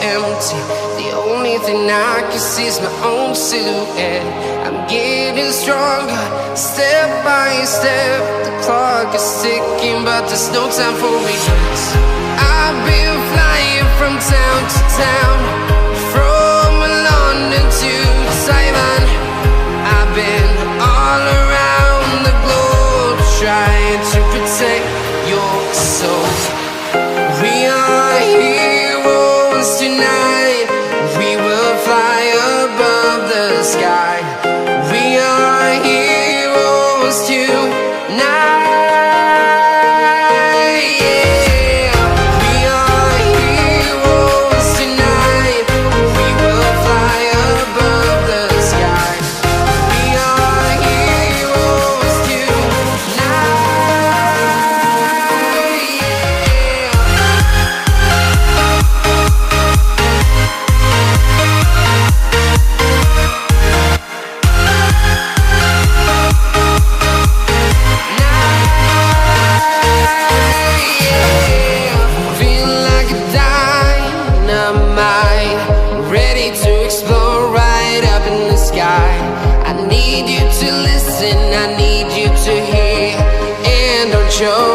empty. The only thing I can see is my own silhouette. I'm getting stronger, step by step. The clock is ticking, but there's no time for regrets. I've been flying from town to town, from London to Taiwan. I've been all around the globe, trying to protect your soul. We are heroes tonight. We will fly above the sky. We are heroes tonight. Yeah. We are heroes tonight. We will fly above the sky. We are heroes tonight. Feel like a dynamite, ready to explode right up in the sky. I need you to listen, I need you to hear, and don't show